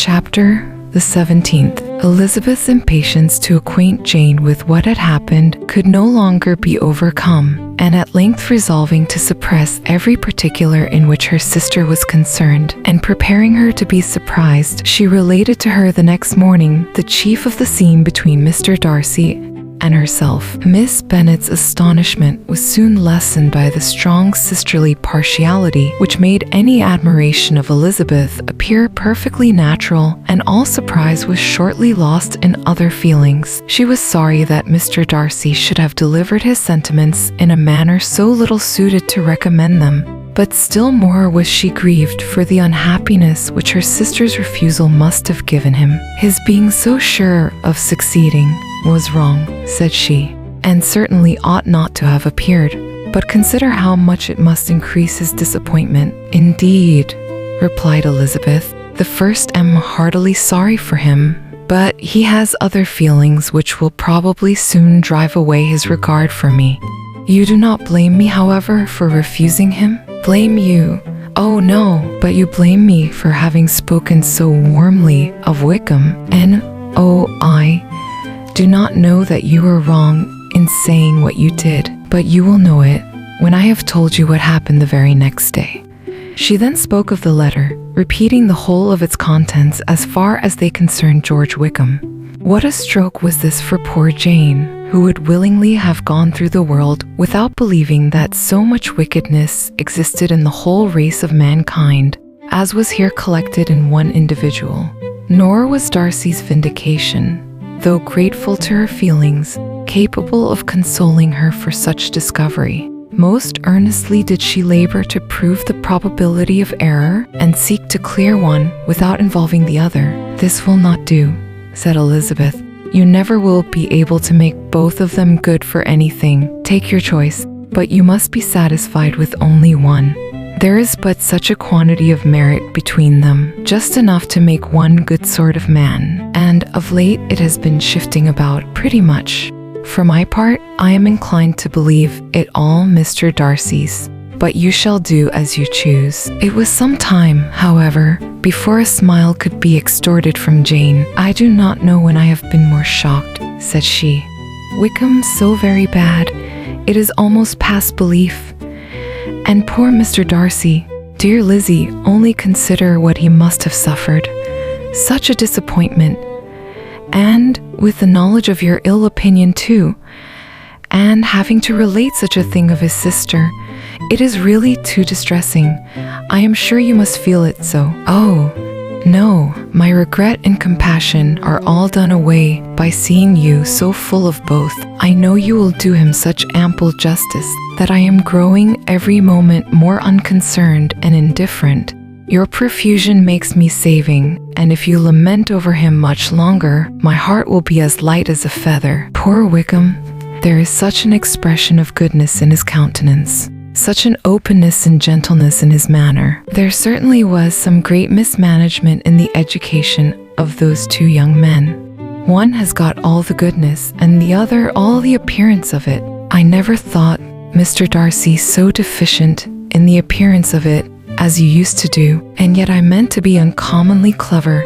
Chapter the 17th. Elizabeth's impatience to acquaint Jane with what had happened could no longer be overcome, and at length resolving to suppress every particular in which her sister was concerned, and preparing her to be surprised, she related to her the next morning the chief of the scene between Mr. Darcy and herself. Miss Bennet's astonishment was soon lessened by the strong sisterly partiality which made any admiration of Elizabeth appear perfectly natural, and all surprise was shortly lost in other feelings. She was sorry that Mr. Darcy should have delivered his sentiments in a manner so little suited to recommend them, but still more was she grieved for the unhappiness which her sister's refusal must have given him. His being so sure of succeeding was wrong, said she, and certainly ought not to have appeared. But consider how much it must increase his disappointment. Indeed, replied Elizabeth, the first am heartily sorry for him, but he has other feelings which will probably soon drive away his regard for me. You do not blame me, however, for refusing him? Blame you? Oh no, but you blame me for having spoken so warmly of Wickham, and oh, I do not know that you were wrong in saying what you did, but you will know it when I have told you what happened the very next day. She then spoke of the letter, repeating the whole of its contents as far as they concerned George Wickham. What a stroke was this for poor Jane, who would willingly have gone through the world without believing that so much wickedness existed in the whole race of mankind, as was here collected in one individual. Nor was Darcy's vindication, though grateful to her feelings, capable of consoling her for such discovery. Most earnestly did she labor to prove the probability of error and seek to clear one without involving the other. This will not do, said Elizabeth. You never will be able to make both of them good for anything. Take your choice, but you must be satisfied with only one. There is but such a quantity of merit between them, just enough to make one good sort of man, and of late it has been shifting about pretty much. For my part, I am inclined to believe it all Mr. Darcy's, but you shall do as you choose. It was some time, however, before a smile could be extorted from Jane. I do not know when I have been more shocked, said she. Wickham so very bad, it is almost past belief. And poor Mr. Darcy, dear Lizzie, only consider what he must have suffered. Such a disappointment. And with the knowledge of your ill opinion too, and having to relate such a thing of his sister, it is really too distressing. I am sure you must feel it so. Oh, no, my regret and compassion are all done away by seeing you so full of both. I know you will do him such ample justice that I am growing every moment more unconcerned and indifferent. Your profusion makes me saving, and if you lament over him much longer, my heart will be as light as a feather. Poor Wickham, there is such an expression of goodness in his countenance, such an openness and gentleness in his manner. There certainly was some great mismanagement in the education of those two young men. One has got all the goodness, and the other all the appearance of it. I never thought Mr. Darcy so deficient in the appearance of it as you used to do, and yet I meant to be uncommonly clever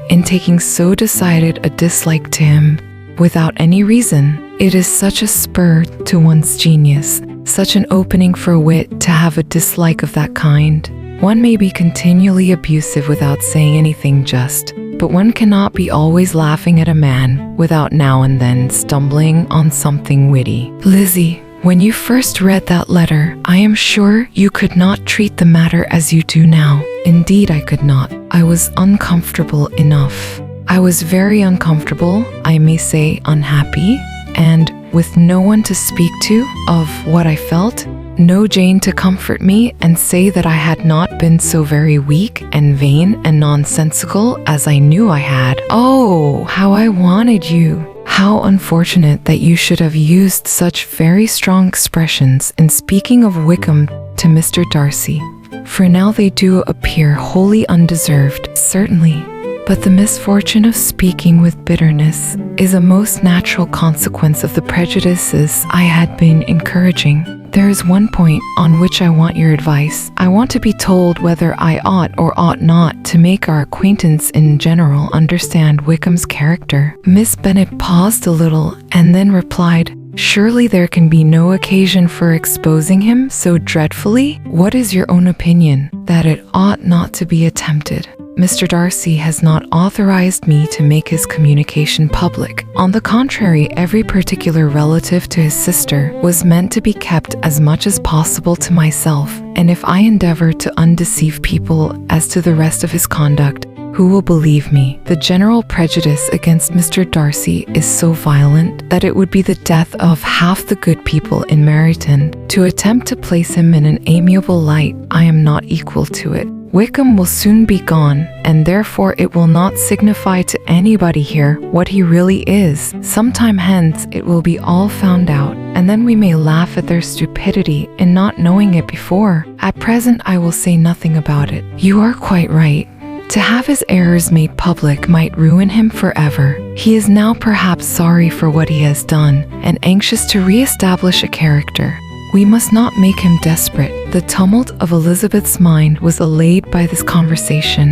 in taking so decided a dislike to him without any reason. It is such a spur to one's genius, such an opening for wit to have a dislike of that kind. One may be continually abusive without saying anything just, but one cannot be always laughing at a man without now and then stumbling on something witty. Lizzie, when you first read that letter, I am sure you could not treat the matter as you do now. Indeed, I could not. I was uncomfortable enough. I was very uncomfortable, I may say unhappy, and with no one to speak to of what I felt, no Jane to comfort me and say that I had not been so very weak and vain and nonsensical as I knew I had. Oh, how I wanted you! How unfortunate that you should have used such very strong expressions in speaking of Wickham to Mr. Darcy, for now they do appear wholly undeserved, certainly. But the misfortune of speaking with bitterness is a most natural consequence of the prejudices I had been encouraging. There is one point on which I want your advice. I want to be told whether I ought or ought not to make our acquaintance in general understand Wickham's character." Miss Bennet paused a little and then replied, "Surely there can be no occasion for exposing him so dreadfully? What is your own opinion?" "That it ought not to be attempted. Mr. Darcy has not authorized me to make his communication public. On the contrary, every particular relative to his sister was meant to be kept as much as possible to myself, and if I endeavor to undeceive people as to the rest of his conduct, who will believe me? The general prejudice against Mr. Darcy is so violent that it would be the death of half the good people in Meryton to attempt to place him in an amiable light. I am not equal to it. Wickham will soon be gone, and therefore it will not signify to anybody here what he really is. Sometime hence it will be all found out, and then we may laugh at their stupidity in not knowing it before. At present I will say nothing about it." "You are quite right. To have his errors made public might ruin him forever. He is now perhaps sorry for what he has done, and anxious to re-establish a character. We must not make him desperate." The tumult of Elizabeth's mind was allayed by this conversation.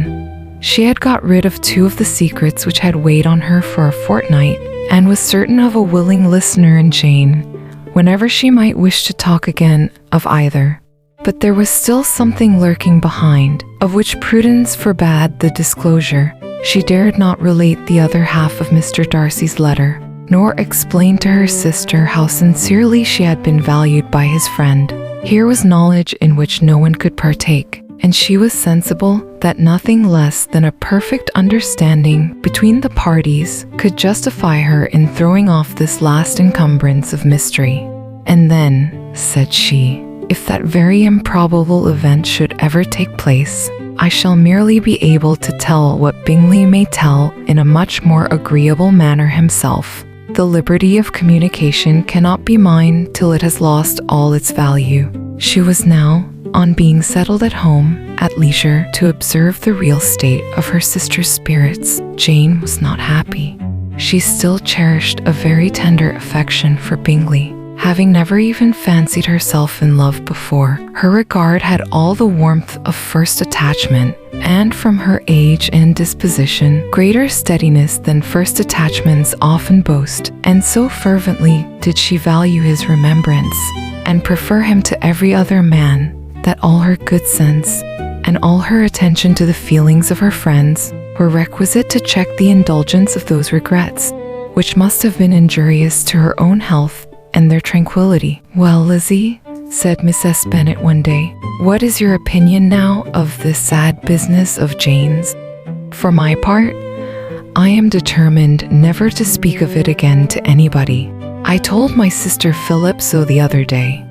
She had got rid of 2 of the secrets which had weighed on her for a fortnight, and was certain of a willing listener in Jane, whenever she might wish to talk again of either. But there was still something lurking behind, of which prudence forbade the disclosure. She dared not relate the other half of Mr. Darcy's letter, nor explain to her sister how sincerely she had been valued by his friend. Here was knowledge in which no one could partake, and she was sensible that nothing less than a perfect understanding between the parties could justify her in throwing off this last encumbrance of mystery. "And then," said she, "if that very improbable event should ever take place, I shall merely be able to tell what Bingley may tell in a much more agreeable manner himself. The liberty of communication cannot be mine till it has lost all its value." She was now, on being settled at home, at leisure to observe the real state of her sister's spirits. Jane was not happy. She still cherished a very tender affection for Bingley. Having never even fancied herself in love before, her regard had all the warmth of first attachment, and from her age and disposition, greater steadiness than first attachments often boast, and so fervently did she value his remembrance, and prefer him to every other man, that all her good sense, and all her attention to the feelings of her friends, were requisite to check the indulgence of those regrets, which must have been injurious to her own health and their tranquility. "Well, Lizzie," said Mrs. Bennet one day, "what is your opinion now of this sad business of Jane's? For my part, I am determined never to speak of it again to anybody. I told my sister Philip so the other day,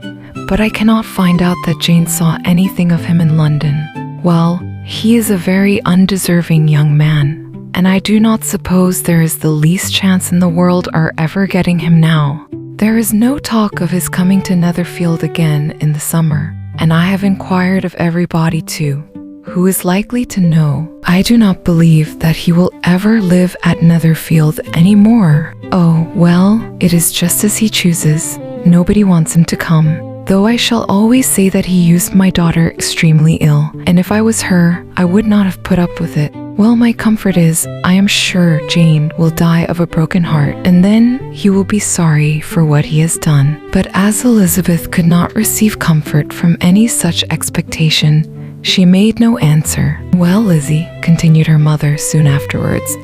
but I cannot find out that Jane saw anything of him in London. Well, he is a very undeserving young man, and I do not suppose there is the least chance in the world our ever getting him now. There is no talk of his coming to Netherfield again in the summer, and I have inquired of everybody too, who is likely to know. I do not believe that he will ever live at Netherfield any more. Oh, well, it is just as he chooses. Nobody wants him to come. Though I shall always say that he used my daughter extremely ill, and if I was her, I would not have put up with it. Well, my comfort is, I am sure Jane will die of a broken heart, and then he will be sorry for what he has done." But as Elizabeth could not receive comfort from any such expectation, she made no answer. "Well, Lizzie," continued her mother soon afterwards,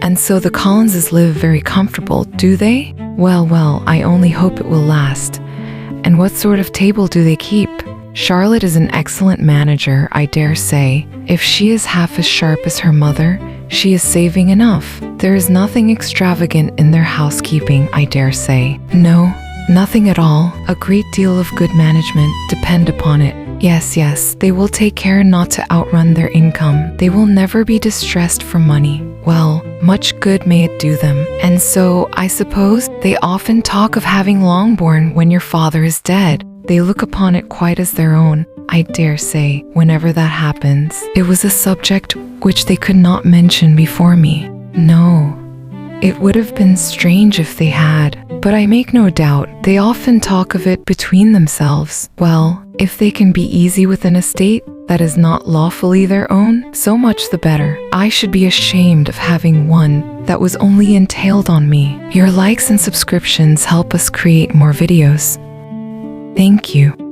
"and so the Collinses live very comfortable, do they? Well, well, I only hope it will last. And what sort of table do they keep? Charlotte is an excellent manager, I dare say. If she is half as sharp as her mother, she is saving enough. There is nothing extravagant in their housekeeping, I dare say." "No, nothing at all. A great deal of good management, depend upon it. Yes, yes, they will take care not to outrun their income. They will never be distressed for money. Well, much good may it do them. And so, I suppose, they often talk of having Longbourn when your father is dead. They look upon it quite as their own, I dare say, whenever that happens." It was a subject which they could not mention before me. No, it would have been strange if they had, but I make no doubt they often talk of it between themselves. Well, if they can be easy with an estate that is not lawfully their own, so much the better. I should be ashamed of having one that was only entailed on me. Your likes and subscriptions help us create more videos. Thank you.